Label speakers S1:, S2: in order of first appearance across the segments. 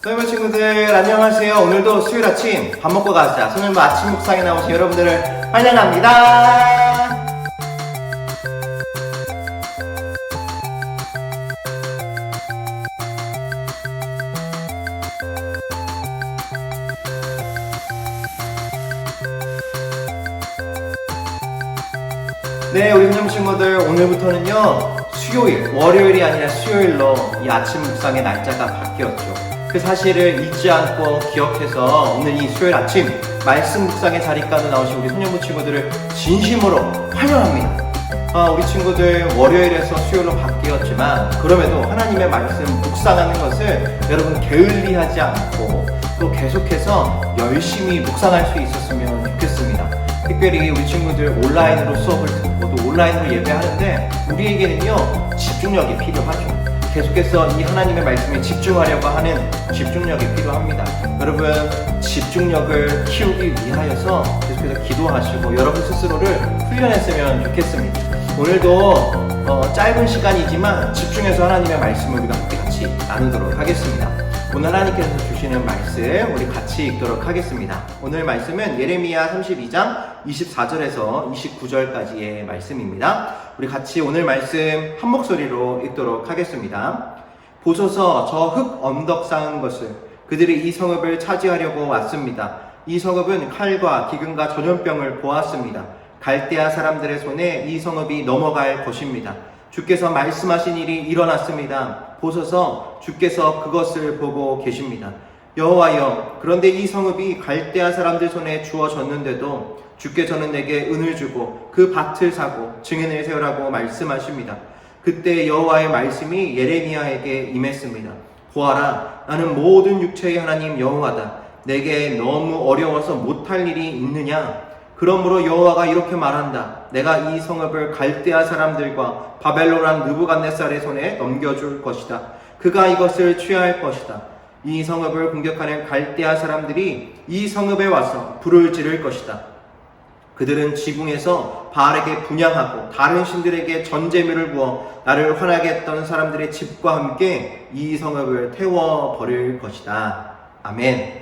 S1: 소유부 친구들 안녕하세요. 오늘도 수요일 아침 밥 먹고 가자 소유부 아침 묵상에 나오신 여러분들을 환영합니다. 네, 우리 은정 친구들 오늘부터는요 수요일, 월요일이 아니라 수요일로 이 아침 묵상의 날짜가 바뀌었죠. 그 사실을 잊지 않고 기억해서 오늘 이 수요일 아침 말씀 묵상의 자리까지 나오신 우리 소년부 친구들을 진심으로 환영합니다. 우리 친구들 월요일에서 수요일로 바뀌었지만 그럼에도 하나님의 말씀 묵상하는 것을 여러분 게을리하지 않고 또 계속해서 열심히 묵상할 수 있었으면 좋겠습니다. 특별히 우리 친구들 온라인으로 수업을 듣고 또 온라인으로 예배하는데 우리에게는요 집중력이 필요하죠. 계속해서 이 하나님의 말씀에 집중하려고 하는 집중력이 필요합니다. 여러분 집중력을 키우기 위하여서 계속해서 기도하시고 여러분 스스로를 훈련했으면 좋겠습니다. 오늘도 짧은 시간이지만 집중해서 하나님의 말씀을 우리가 함께 같이 나누도록 하겠습니다. 오늘 하나님께서 주시는 말씀 우리 같이 읽도록 하겠습니다. 오늘 말씀은 예레미야 32장 24절에서 29절까지의 말씀입니다. 우리 같이 오늘 말씀 한 목소리로 읽도록 하겠습니다. 보소서 저 흙 언덕 쌓은 것을 그들이 이 성읍을 차지하려고 왔습니다. 이 성읍은 칼과 기근과 전염병을 보았습니다. 갈대아 사람들의 손에 이 성읍이 넘어갈 것입니다. 주께서 말씀하신 일이 일어났습니다. 보소서 주께서 그것을 보고 계십니다. 여호와여, 그런데 이 성읍이 갈대아 사람들 손에 주어졌는데도 주께서는 내게 은을 주고 그 밭을 사고 증인을 세우라고 말씀하십니다. 그때 여호와의 말씀이 예레미야에게 임했습니다. 보아라, 나는 모든 육체의 하나님 여호와다. 내게 너무 어려워서 못할 일이 있느냐? 그러므로 여호와가 이렇게 말한다. 내가 이 성읍을 갈대아 사람들과 바벨론 왕 느부갓네살의 손에 넘겨줄 것이다. 그가 이것을 취할 것이다. 이 성읍을 공격하는 갈대아 사람들이 이 성읍에 와서 불을 지를 것이다. 그들은 지붕에서 바알에게 분향하고 다른 신들에게 전제물을 부어 나를 화나게 했던 사람들의 집과 함께 이 성읍을 태워버릴 것이다. 아멘.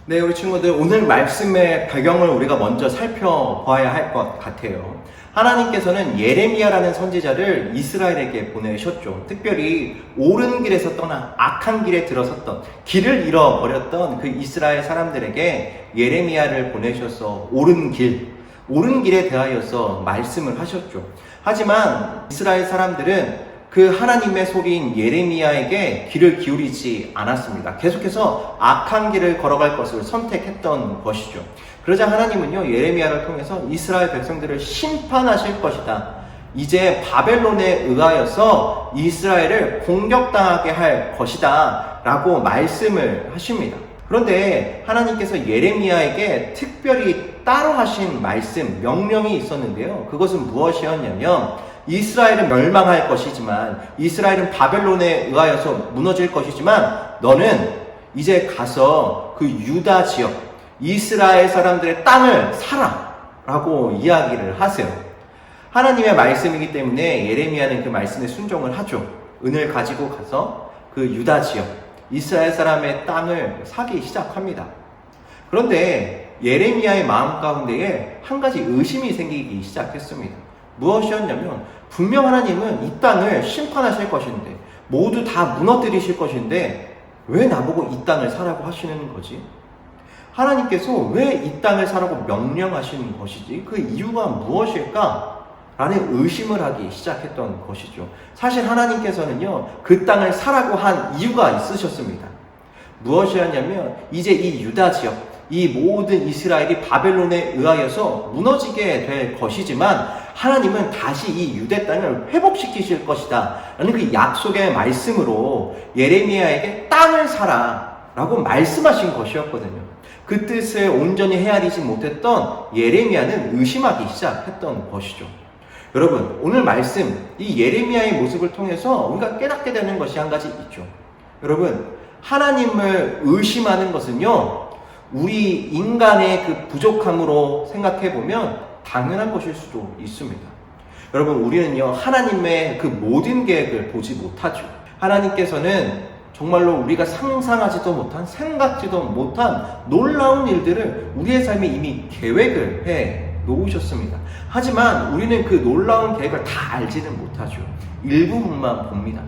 S1: 네, 우리 친구들 오늘 말씀의 배경을 우리가 먼저 살펴봐야 할 것 같아요. 하나님께서는 예레미야라는 선지자를 이스라엘에게 보내셨죠. 특별히 옳은 길에서 떠나 악한 길에 들어섰던, 길을 잃어버렸던 그 이스라엘 사람들에게 예레미야를 보내셔서 옳은 길에 대하여서 말씀을 하셨죠. 하지만 이스라엘 사람들은 그 하나님의 소리인 예레미야에게 귀를 기울이지 않았습니다. 계속해서 악한 길을 걸어갈 것을 선택했던 것이죠. 그러자 하나님은요 예레미야를 통해서 이스라엘 백성들을 심판하실 것이다. 이제 바벨론에 의하여서 이스라엘을 공격당하게 할 것이다 라고 말씀을 하십니다. 그런데 하나님께서 예레미야에게 특별히 따로 하신 말씀, 명령이 있었는데요. 그것은 무엇이었냐면 이스라엘은 멸망할 것이지만, 이스라엘은 바벨론에 의하여서 무너질 것이지만 너는 이제 가서 그 유다 지역, 이스라엘 사람들의 땅을 사라 라고 이야기를 하세요. 하나님의 말씀이기 때문에 예레미야는 그 말씀에 순종을 하죠. 은을 가지고 가서 그 유다 지역, 이스라엘 사람의 땅을 사기 시작합니다. 그런데 예레미야의 마음 가운데에 한 가지 의심이 생기기 시작했습니다. 무엇이었냐면 분명 하나님은 이 땅을 심판하실 것인데 모두 다 무너뜨리실 것인데 왜 나보고 이 땅을 사라고 하시는 거지? 하나님께서 왜 이 땅을 사라고 명령하시는 것이지? 그 이유가 무엇일까? 라는 의심을 하기 시작했던 것이죠. 사실 하나님께서는요 그 땅을 사라고 한 이유가 있으셨습니다. 무엇이었냐면 이제 이 유다 지역, 이 모든 이스라엘이 바벨론에 의하여서 무너지게 될 것이지만 하나님은 다시 이 유대 땅을 회복시키실 것이다 라는 그 약속의 말씀으로 예레미야에게 땅을 사라 라고 말씀하신 것이었거든요. 그 뜻을 온전히 헤아리지 못했던 예레미야는 의심하기 시작했던 것이죠. 여러분 오늘 말씀 이 예레미야의 모습을 통해서 우리가 깨닫게 되는 것이 한 가지 있죠. 여러분 하나님을 의심하는 것은요 우리 인간의 그 부족함으로 생각해보면 당연한 것일 수도 있습니다. 여러분 우리는요 하나님의 그 모든 계획을 보지 못하죠. 하나님께서는 정말로 우리가 상상하지도 못한, 생각지도 못한 놀라운 일들을 우리의 삶에 이미 계획을 해 놓으셨습니다. 하지만 우리는 그 놀라운 계획을 다 알지는 못하죠. 일부분만 봅니다.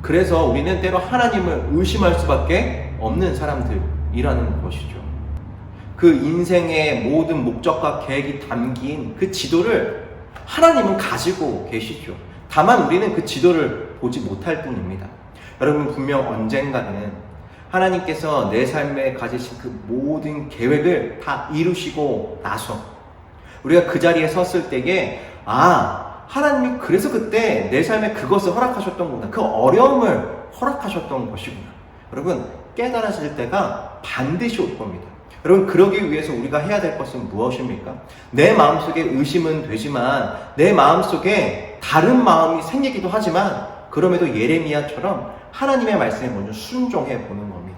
S1: 그래서 우리는 때로 하나님을 의심할 수밖에 없는 사람들이라는 것이죠. 그 인생의 모든 목적과 계획이 담긴 그 지도를 하나님은 가지고 계시죠. 다만 우리는 그 지도를 보지 못할 뿐입니다. 여러분, 분명 언젠가는 하나님께서 내 삶에 가지신 그 모든 계획을 다 이루시고 나서 우리가 그 자리에 섰을 때에 하나님이 그래서 그때 내 삶에 그것을 허락하셨던 거구나, 그 어려움을 허락하셨던 것이구나, 여러분 깨달아질 때가 반드시 올 겁니다. 여러분, 그러기 위해서 우리가 해야 될 것은 무엇입니까? 내 마음속에 의심은 되지만 내 마음속에 다른 마음이 생기기도 하지만 그럼에도 예레미야처럼 하나님의 말씀에 먼저 순종해 보는 겁니다.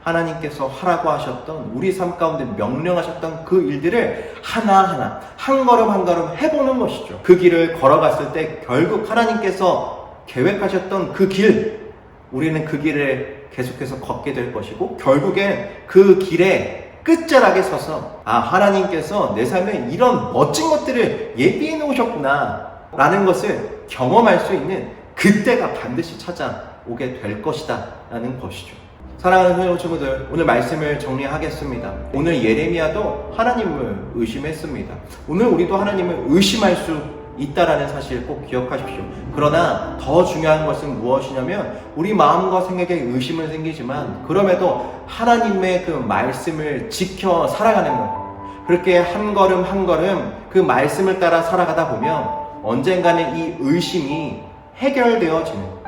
S1: 하나님께서 하라고 하셨던, 우리 삶 가운데 명령하셨던 그 일들을 하나하나 한 걸음 한 걸음 해보는 것이죠. 그 길을 걸어갔을 때 결국 하나님께서 계획하셨던 그 길, 우리는 그 길을 계속해서 걷게 될 것이고 결국엔 그 길에 끝자락에 서서 하나님께서 내 삶에 이런 멋진 것들을 예비해 놓으셨구나 라는 것을 경험할 수 있는 그때가 반드시 찾아오게 될 것이다 라는 것이죠. 사랑하는 성도 친구들, 오늘 말씀을 정리하겠습니다. 오늘 예레미야도 하나님을 의심했습니다. 오늘 우리도 하나님을 의심할 수 있다라는 사실 꼭 기억하십시오. 그러나 더 중요한 것은 무엇이냐면 우리 마음과 생각에 의심은 생기지만 그럼에도 하나님의 그 말씀을 지켜 살아가는 것, 그렇게 한 걸음 한 걸음 그 말씀을 따라 살아가다 보면 언젠가는 이 의심이 해결되어지는,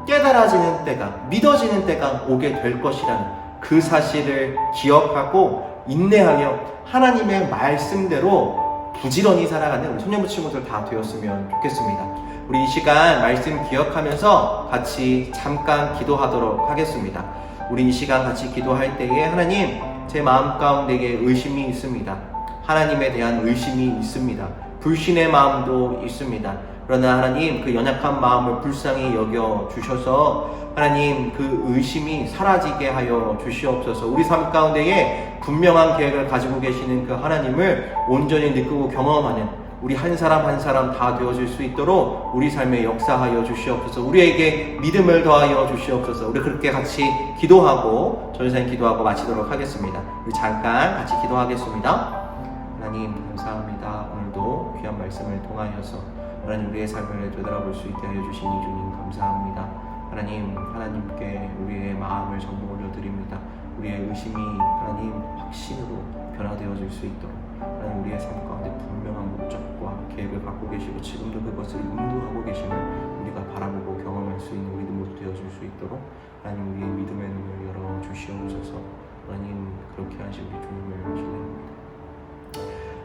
S1: 깨달아지는 때가, 믿어지는 때가 오게 될 것이라는 그 사실을 기억하고 인내하며 하나님의 말씀대로 부지런히 살아가는 우리 소년부 친구들 다 되었으면 좋겠습니다. 우리 이 시간 말씀 기억하면서 같이 잠깐 기도하도록 하겠습니다. 우리 이 시간 같이 기도할 때에 하나님, 제 마음 가운데에 의심이 있습니다. 하나님에 대한 의심이 있습니다. 불신의 마음도 있습니다. 그러나 하나님, 그 연약한 마음을 불쌍히 여겨 주셔서 하나님 그 의심이 사라지게 하여 주시옵소서. 우리 삶 가운데에 분명한 계획을 가지고 계시는 그 하나님을 온전히 느끼고 경험하는 우리 한 사람 한 사람 다 되어질 수 있도록 우리 삶에 역사하여 주시옵소서. 우리에게 믿음을 더하여 주시옵소서. 우리 그렇게 같이 기도하고 전사님 기도하고 마치도록 하겠습니다. 우리 잠깐 같이 기도하겠습니다. 하나님 감사합니다. 오늘도 귀한 말씀을 통하여서 하나님 우리의 삶을 되돌아볼 수 있게 하여 주신 주님 감사합니다. 하나님께 우리의 마음을 전부 올려드립니다. 우리의 의심이 하나님 확신으로 변화되어질 수 있도록 하나님 우리의 삶 가운데 분명한 목적과 계획을 갖고 계시고 지금도 그것을 인도하고 계심을 우리가 바라보고 경험할 수 있는 우리도 모두 되어질 수 있도록 하나님 우리의 믿음의 눈을 열어 주시옵소서. 하나님 그렇게 하신 우리 주님을 신뢰합니다.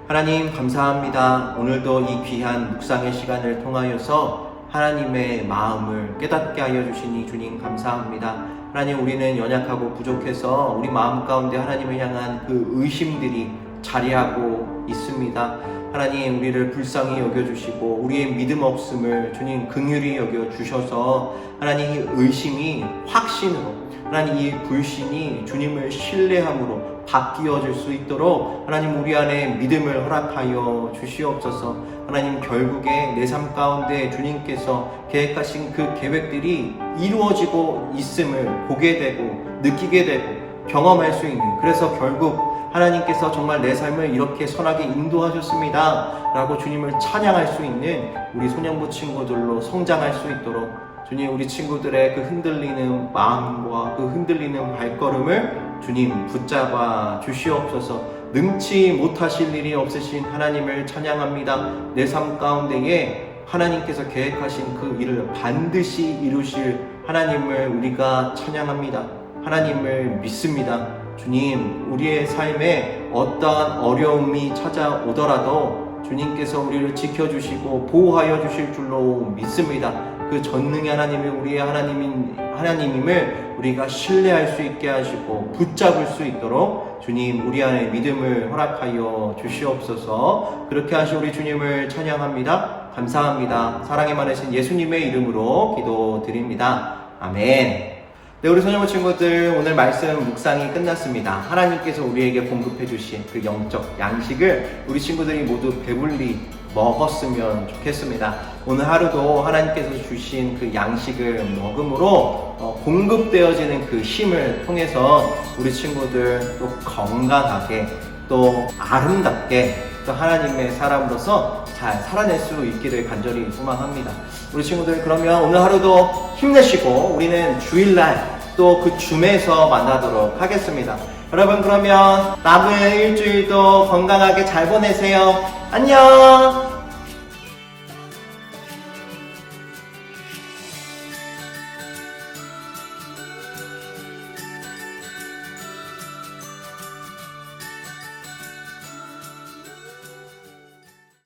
S1: 하나님 감사합니다. 오늘도 이 귀한 묵상의 시간을 통하여서 하나님의 마음을 깨닫게 하여 주시니 주님 감사합니다. 하나님, 우리는 연약하고 부족해서 우리 마음 가운데 하나님을 향한 그 의심들이 자리하고 있습니다. 하나님, 우리를 불쌍히 여겨주시고 우리의 믿음 없음을 주님 긍휼히 여겨주셔서 하나님 이 의심이 확신으로, 하나님 이 불신이 주님을 신뢰함으로 바뀌어질 수 있도록 하나님 우리 안에 믿음을 허락하여 주시옵소서. 하나님, 결국에 내 삶 가운데 주님께서 계획하신 그 계획들이 이루어지고 있음을 보게 되고 느끼게 되고 경험할 수 있는, 그래서 결국 하나님께서 정말 내 삶을 이렇게 선하게 인도하셨습니다 라고 주님을 찬양할 수 있는 우리 소년부 친구들로 성장할 수 있도록 주님, 우리 친구들의 그 흔들리는 마음과 그 흔들리는 발걸음을 주님 붙잡아 주시옵소서. 능치 못하실 일이 없으신 하나님을 찬양합니다. 내 삶 가운데에 하나님께서 계획하신 그 일을 반드시 이루실 하나님을 우리가 찬양합니다. 하나님을 믿습니다. 주님, 우리의 삶에 어떠한 어려움이 찾아오더라도 주님께서 우리를 지켜주시고 보호하여 주실 줄로 믿습니다. 그 전능의 하나님이 우리의 하나님임을 우리가 신뢰할 수 있게 하시고 붙잡을 수 있도록 주님 우리 안에 믿음을 허락하여 주시옵소서. 그렇게 하시 우리 주님을 찬양합니다. 감사합니다. 사랑에 많으신 예수님의 이름으로 기도드립니다. 아멘. 네, 우리 소녀모 친구들, 오늘 말씀 묵상이 끝났습니다. 하나님께서 우리에게 공급해 주신 그 영적 양식을 우리 친구들이 모두 배불리 먹었으면 좋겠습니다. 오늘 하루도 하나님께서 주신 그 양식을 먹음으로 공급되어지는 그 힘을 통해서 우리 친구들 또 건강하게 또 아름답게 또 하나님의 사람으로서 잘 살아낼 수 있기를 간절히 소망합니다. 우리 친구들, 그러면 오늘 하루도 힘내시고 우리는 주일날 또 그 줌에서 만나도록 하겠습니다. 여러분, 그러면 남은 일주일도 건강하게 잘 보내세요. 안녕.